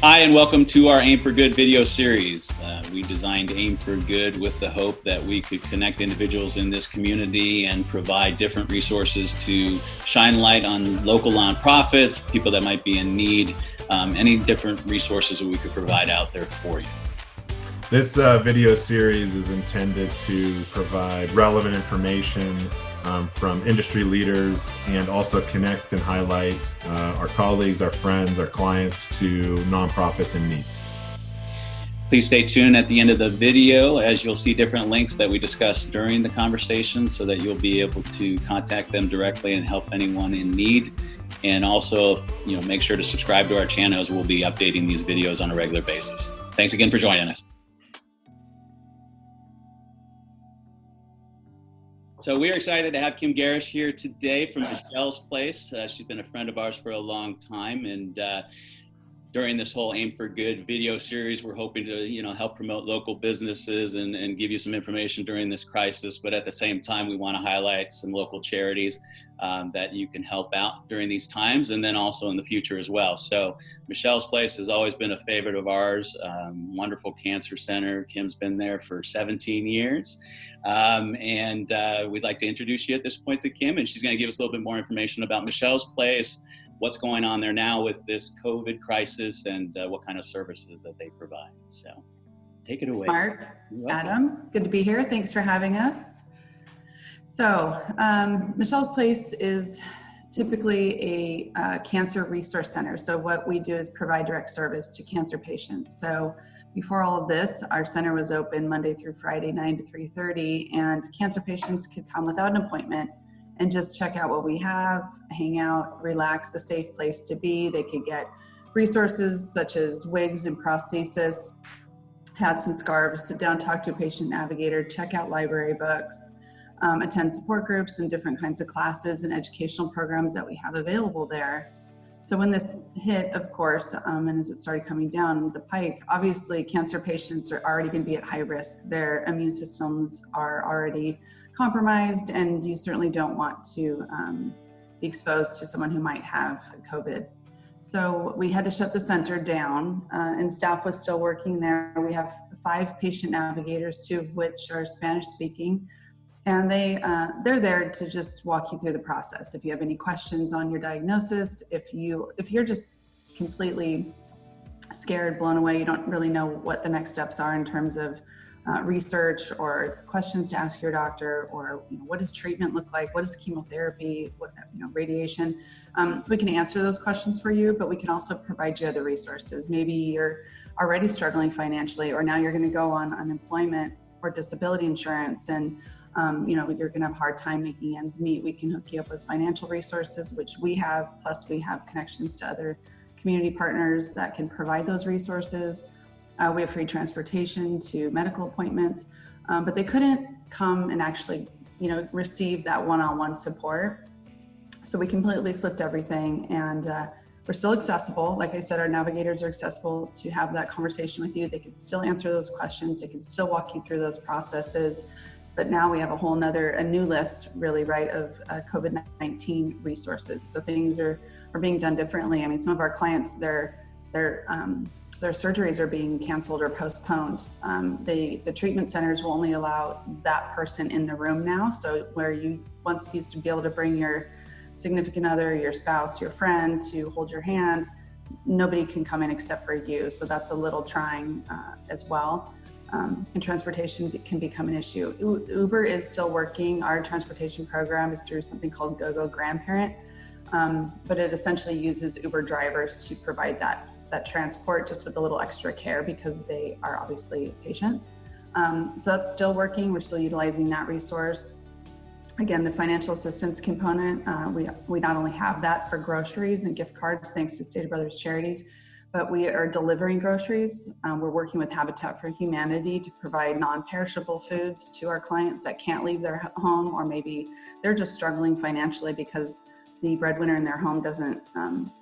Hi, and welcome to our Aim for Good video series. We designed Aim for Good with the hope that we could connect individuals in this community and provide different resources to shine light on local nonprofits, people that might be in need, any different resources that we could provide out there for you. This video series is intended to provide relevant information from industry leaders and also connect and highlight our colleagues, our friends, our clients to nonprofits in need. Please stay tuned at the end of the video as you'll see different links that we discussed during the conversation so that you'll be able to contact them directly and help anyone in need. And also, make sure to subscribe to our channel as we'll be updating these videos on a regular basis. Thanks again for joining us. So we're excited to have Kim Gerrish here today from Michelle's Place. She's been a friend of ours for a long time, and during this whole Aim for Good video series, we're hoping to help promote local businesses and give you some information during this crisis. But at the same time, we want to highlight some local charities that you can help out during these times, and then also in the future as well. So Michelle's Place has always been a favorite of ours. Wonderful cancer center. Kim's been there for 17 years. And we'd like to introduce you at this point to Kim, and she's going to give us a little bit more information about Michelle's Place, what's going on there now with this COVID crisis, and what kind of services that they provide. So take it away. Mark, Adam, good to be here. Thanks for having us. So Michelle's Place is typically a cancer resource center. So what we do is provide direct service to cancer patients. So before all of this, our center was open Monday through Friday, 9 to 3:30, and cancer patients could come without an appointment and just check out what we have, hang out, relax, a safe place to be. They could get resources such as wigs and prosthesis, hats and scarves, sit down, talk to a patient navigator, check out library books, attend support groups and different kinds of classes and educational programs that we have available there. So when this hit, of course, and as it started coming down the pike, obviously cancer patients are already going to be at high risk. Their immune systems are already compromised, and you certainly don't want to be exposed to someone who might have COVID. So we had to shut the center down, and staff was still working there. We have 5 patient navigators, 2 of which are Spanish speaking, and they're there to just walk you through the process. If you have any questions on your diagnosis, if you're just completely scared, blown away, you don't really know what the next steps are in terms of research or questions to ask your doctor, or what does treatment look like, what is chemotherapy, what radiation, we can answer those questions for you, but we can also provide you other resources. Maybe you're already struggling financially, or now you're going to go on unemployment or disability insurance, and you're going to have a hard time making ends meet. We can hook you up with financial resources, which we have, plus we have connections to other community partners that can provide those resources. We have free transportation to medical appointments, but they couldn't come and actually, receive that one-on-one support. So we completely flipped everything, and we're still accessible. Like I said, our navigators are accessible to have that conversation with you. They can still answer those questions. They can still walk you through those processes. But now we have a new list, really, right, of COVID-19 resources. So things are being done differently. I mean, some of our clients, their surgeries are being canceled or postponed. The treatment centers will only allow that person in the room now. So where you once used to be able to bring your significant other, your spouse, your friend to hold your hand, nobody can come in except for you. So that's a little trying as well. And transportation can become an issue. Uber is still working. Our transportation program is through something called GoGo Grandparent, but it essentially uses Uber drivers to provide that transport, just with a little extra care because they are obviously patients. So that's still working. We're still utilizing that resource. Again, the financial assistance component, we not only have that for groceries and gift cards, thanks to State of Brothers Charities, but we are delivering groceries. We're working with Habitat for Humanity to provide non-perishable foods to our clients that can't leave their home, or maybe they're just struggling financially because the breadwinner in their home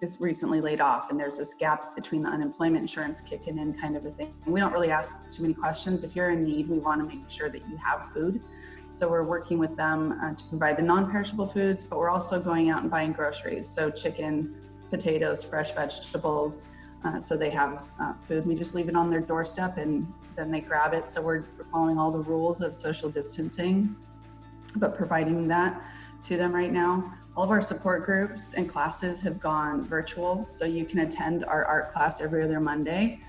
is recently laid off, and there's this gap between the unemployment insurance kicking in, kind of a thing. And we don't really ask too many questions. If you're in need, we want to make sure that you have food. So we're working with them to provide the non-perishable foods, but we're also going out and buying groceries. So chicken, potatoes, fresh vegetables, So they have food. We just leave it on their doorstep and then they grab it. So we're following all the rules of social distancing, but providing that to them right now. All of our support groups and classes have gone virtual. So you can attend our art class every other Monday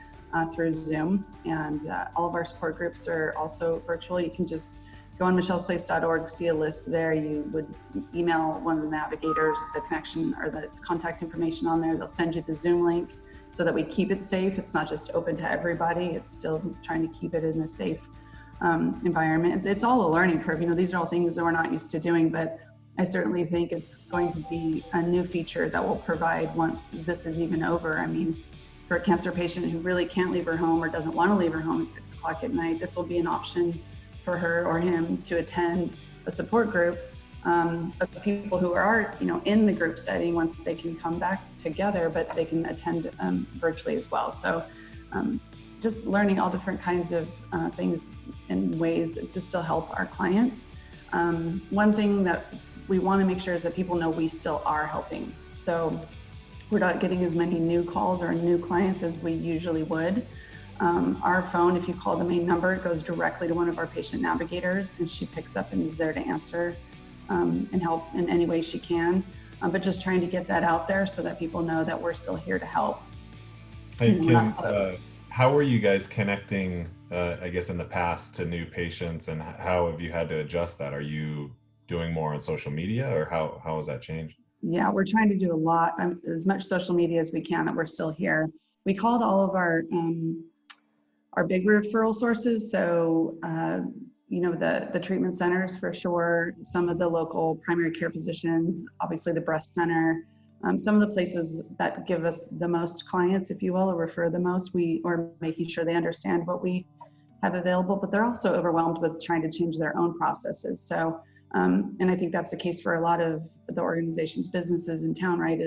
through Zoom. And all of our support groups are also virtual. You can just go on michellesplace.org, see a list there. You would email one of the navigators, the connection or the contact information on there. They'll send you the Zoom link so that we keep it safe. It's not just open to everybody. It's still trying to keep it in a safe environment. It's all a learning curve. You know, these are all things that we're not used to doing, but I certainly think it's going to be a new feature that we'll provide once this is even over. I mean, for a cancer patient who really can't leave her home or doesn't want to leave her home at 6 o'clock at night, this will be an option for her or him to attend a support group of people who are, you know, in the group setting once they can come back together, but they can attend virtually as well. So just learning all different kinds of things and ways to still help our clients. One thing that we want to make sure is that people know we still are helping. So we're not getting as many new calls or new clients as we usually would. Our phone, if you call the main number, it goes directly to one of our patient navigators and she picks up and is there to answer and help in any way she can. But just trying to get that out there so that people know that we're still here to help. Hey, Kim, how are you guys connecting, I guess, in the past to new patients, and how have you had to adjust that? Are you doing more on social media, or how has that changed? Yeah, we're trying to do a lot, as much social media as we can, that we're still here. We called all of our big referral sources. So, you know, the treatment centers for sure, some of the local primary care physicians, obviously the breast center, some of the places that give us the most clients, if you will, or refer the most, are making sure they understand what we have available, but they're also overwhelmed with trying to change their own processes. So, and I think that's the case for a lot of the organizations, businesses in town, right?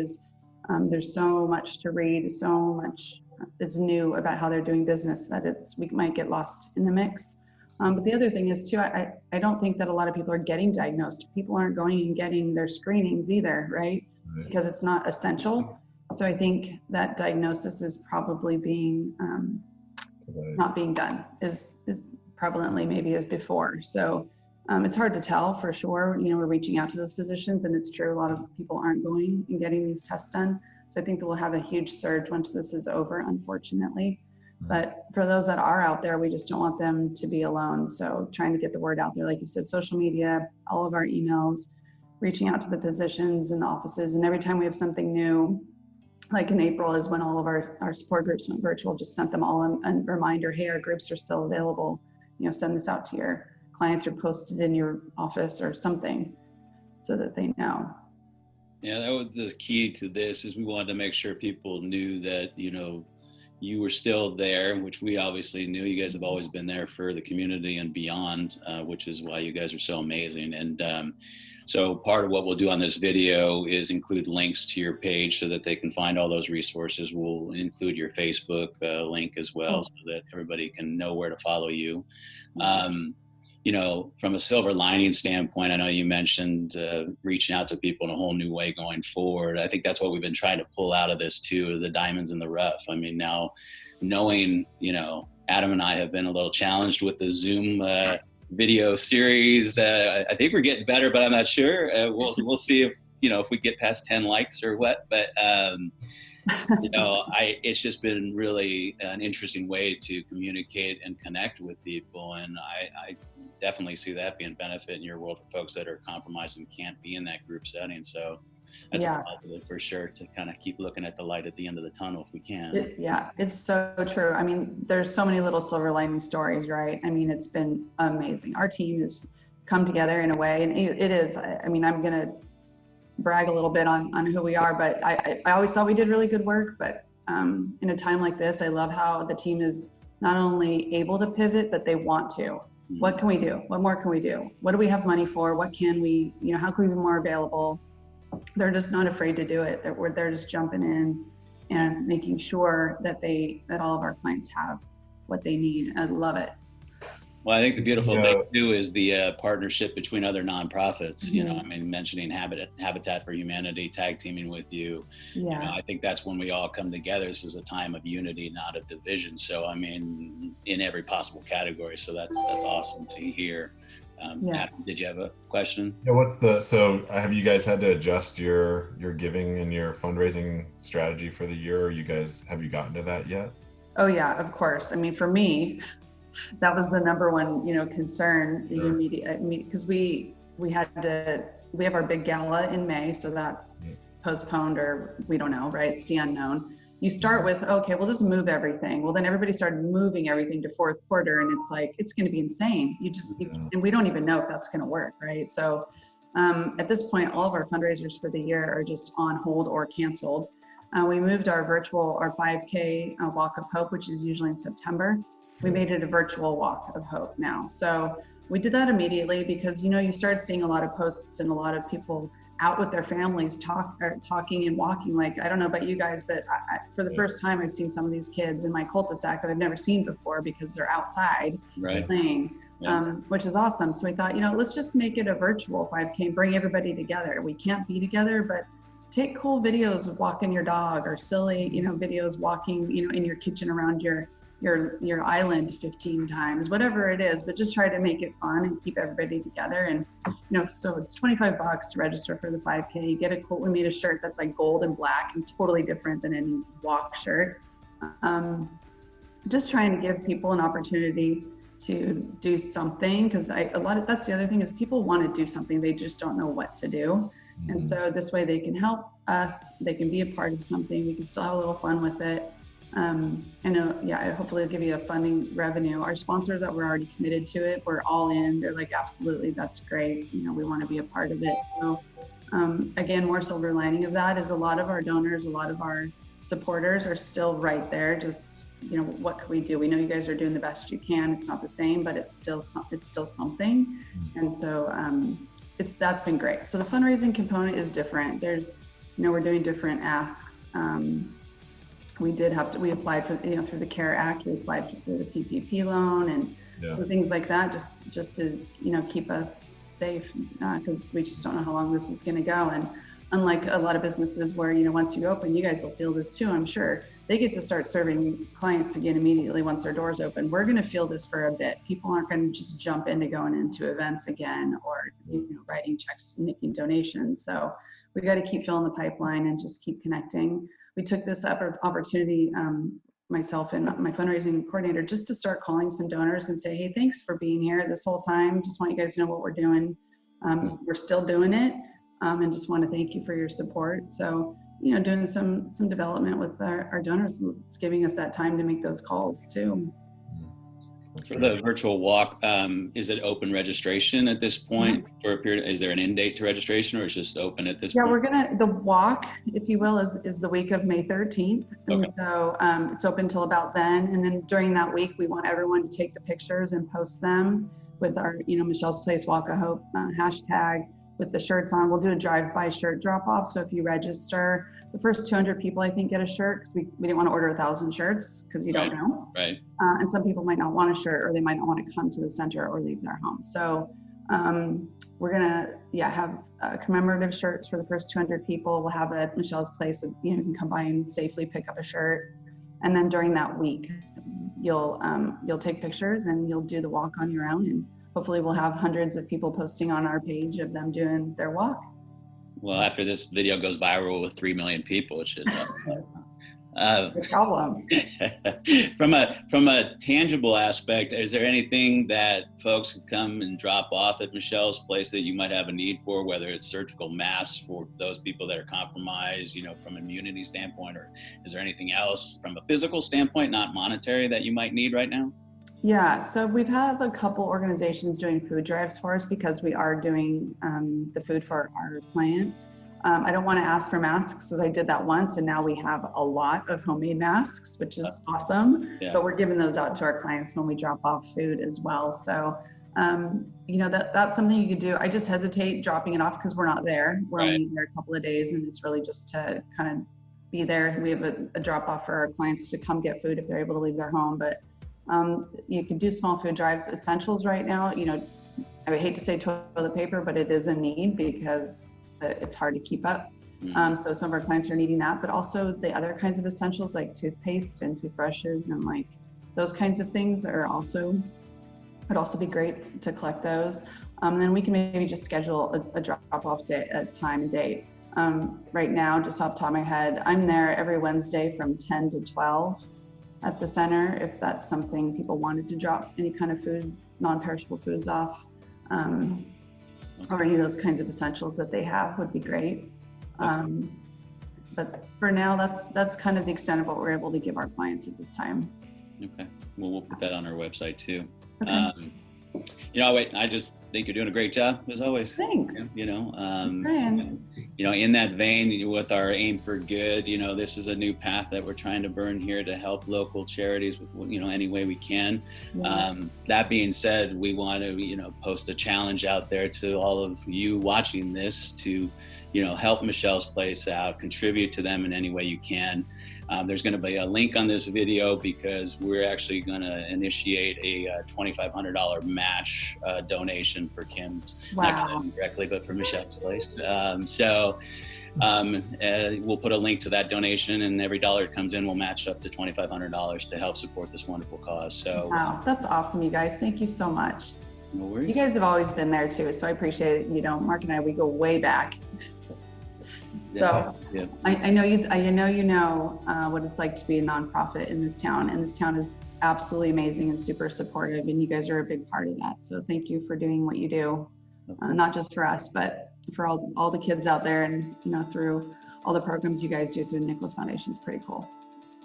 There's so much to read, so much is new about how they're doing business that we might get lost in the mix. But the other thing is too, I don't think that a lot of people are getting diagnosed. People aren't going and getting their screenings either, right? Because it's not essential. So I think that diagnosis is probably being, not being done as prevalently maybe as before. So it's hard to tell for sure. You know, we're reaching out to those physicians and it's true, a lot of people aren't going and getting these tests done. So I think that we'll have a huge surge once this is over, unfortunately. But for those that are out there, we just don't want them to be alone. So trying to get the word out there, like you said, social media, all of our emails, reaching out to the physicians and the offices. And every time we have something new, like in April is when all of our support groups went virtual, just sent them all a reminder, hey, our groups are still available. You know, send this out to your clients or post it in your office or something so that they know. Yeah, that was the key to this, is we wanted to make sure people knew that, you know, you were still there, which we obviously knew. You guys have always been there for the community and beyond, which is why you guys are so amazing. And so part of what we'll do on this video is include links to your page so that they can find all those resources. We'll include your Facebook link as well, so that everybody can know where to follow you. You know, from a silver lining standpoint, I know you mentioned reaching out to people in a whole new way going forward. I think that's what we've been trying to pull out of this too, the diamonds in the rough. I mean, now knowing, you know, Adam and I have been a little challenged with the Zoom video series. I think we're getting better, but I'm not sure. We'll see if, you know, if we get past 10 likes or what, but you know, it's just been really an interesting way to communicate and connect with people. And I definitely see that being a benefit in your world for folks that are compromised and can't be in that group setting. So that's a positive for sure, to kind of keep looking at the light at the end of the tunnel if we can. It's so true. I mean, there's so many little silver lining stories, right? I mean, it's been amazing. Our team has come together in a way, and it is, I mean, I'm going to brag a little bit on who we are, but I always thought we did really good work. But in a time like this, I love how the team is not only able to pivot, but they want to. What can we do? What more can we do? What do we have money for? What can we, you know, how can we be more available? They're just not afraid to do it. They're just jumping in and making sure that all of our clients have what they need. I love it. Well, I think the beautiful thing too is the partnership between other nonprofits. Mm-hmm. You know, I mean, mentioning Habitat for Humanity, tag teaming with you. Yeah. You know, I think that's when we all come together. This is a time of unity, not of division. So, I mean, in every possible category. So that's awesome to hear. Adam, did you have a question? Yeah. So have you guys had to adjust your giving and your fundraising strategy for the year? Have you gotten to that yet? Oh yeah, of course. I mean, for me, that was the number one, concern immediate, because we have our big gala in May, so that's postponed, or we don't know, right? It's the unknown. You start with, okay, we'll just move everything. Well, then everybody started moving everything to fourth quarter, and it's like, it's going to be insane. And we don't even know if that's going to work, right? So at this point, all of our fundraisers for the year are just on hold or canceled. We moved our 5K Walk of Hope, which is usually in September. We made it a virtual Walk of Hope now. So we did that immediately because, you start seeing a lot of posts and a lot of people out with their families talking and walking. Like, I don't know about you guys, but for the first time, I've seen some of these kids in my cul-de-sac that I've never seen before because they're outside playing, which is awesome. So we thought, let's just make it a virtual 5K and bring everybody together. We can't be together, but take cool videos of walking your dog, or silly, videos walking, in your kitchen around your island 15 times, whatever it is, but just try to make it fun and keep everybody together. And, so it's $25 to register for the 5K. You get we made a shirt that's like gold and black and totally different than any walk shirt. Just trying to give people an opportunity to do something, because that's the other thing, is people want to do something, they just don't know what to do. And so this way they can help us, they can be a part of something, we can still have a little fun with it. Hopefully it'll give you a funding revenue. Our sponsors that were already committed to it, we're all in. They're like, absolutely, that's great. We want to be a part of it. So again, more silver lining of that is a lot of our donors, a lot of our supporters are still right there. Just, what can we do? We know you guys are doing the best you can. It's not the same, but it's still something. And so that's been great. So the fundraising component is different. There's, we're doing different asks. We applied for, through the CARE Act, we applied for the PPP loan and some things like that, just to, keep us safe, because we just don't know how long this is going to go. And unlike a lot of businesses where, once you open, you guys will feel this too, I'm sure, they get to start serving clients again immediately once their doors open. We're going to feel this for a bit. People aren't going to just jump into going into events again, or, writing checks, making donations. So we got to keep filling the pipeline and just keep connecting. We took this opportunity, myself and my fundraising coordinator, just to start calling some donors and say, hey, thanks for being here this whole time. Just want you guys to know what we're doing. We're still doing it, and just want to thank you for your support. So, doing some development with our donors, it's giving us that time to make those calls too. For the virtual walk, is it open registration at this point for a period? Is there an end date to registration, or is it just open at this point? Yeah, the walk, if you will, is the week of May 13th. And so it's open till about then. And then during that week, we want everyone to take the pictures and post them with our, Michelle's Place Walk of Hope hashtag with the shirts on. We'll do a drive-by shirt drop-off. So if you register, the first 200 people, I think, get a shirt, because we didn't want to order 1,000 shirts because you don't know. Right. And some people might not want a shirt, or they might not want to come to the center or leave their home. So we're going to have commemorative shirts for the first 200 people. We'll have at Michelle's Place, you can come by and safely pick up a shirt. And then during that week, you'll take pictures and you'll do the walk on your own. And hopefully we'll have hundreds of people posting on our page of them doing their walk. Well, after this video goes viral with 3 million people, it should. No problem. From a tangible aspect, is there anything that folks could come and drop off at Michelle's Place that you might have a need for, whether it's surgical masks for those people that are compromised, from an immunity standpoint, or is there anything else from a physical standpoint, not monetary, that you might need right now? Yeah, so we've had a couple organizations doing food drives for us, because we are doing the food for our clients. I don't want to ask for masks, because I did that once, and now we have a lot of homemade masks, which is awesome. Yeah. But we're giving those out to our clients when we drop off food as well. So, that's something you could do. I just hesitate dropping it off because we're not there. We're only there a couple of days, and it's really just to kind of be there. We have a drop off for our clients to come get food if they're able to leave their home, but You can do small food drives. Essentials right now, you know, I would hate to say toilet paper, but it is a need because it's hard to keep up. So some of our clients are needing that, but also the other kinds of essentials like toothpaste and toothbrushes and like those kinds of things would also be great to collect those. Then we can maybe just schedule a drop-off day, a time and date. Right now, just off the top of my head, I'm there every Wednesday from 10 to 12 at the center. If that's something people wanted to drop any kind of food, non-perishable foods off, or any of those kinds of essentials that they have would be great. But for now, that's kind of the extent of what we're able to give our clients at this time. Okay. Well, we'll put that on our website too. Okay. You know, I just think you're doing a great job as always. Thanks. You know, in that vein, with our Aim for Good, you know, this is a new path that we're trying to burn here to help local charities with, you know, any way we can. Yeah. That being said, we want to, you know, post a challenge out there to all of you watching this to, you know, help Michelle's Place out, contribute to them in any way you can. There's going to be a link on this video because we're actually going to initiate a $2,500 match donation for Kim's, Wow. not him directly, but for Michelle's Place. We'll put a link to that donation, and every dollar that comes in, we'll match up to $2,500 to help support this wonderful cause. So, wow, that's awesome, you guys. Thank you so much. No worries. You guys have always been there too, so I appreciate it. You know, Mark and I, we go way back. So yeah. I know you know what it's like to be a nonprofit in this town, and this town is absolutely amazing and super supportive, and you guys are a big part of that. So thank you for doing what you do, not just for us, but for all the kids out there, and you know, through all the programs you guys do through the Nicholas Foundation. It's pretty cool.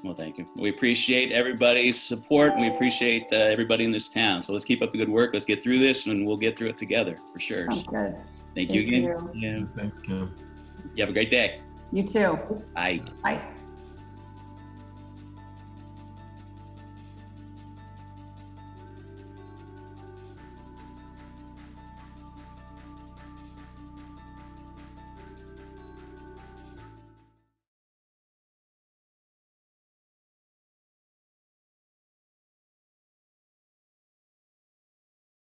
Well, thank you. We appreciate everybody's support, and we appreciate everybody in this town. So let's keep up the good work. Let's get through this, and we'll get through it together for sure. Sounds good. Thank you again. You. Yeah. Thanks, Kim. You have a great day. You too. Bye. Bye.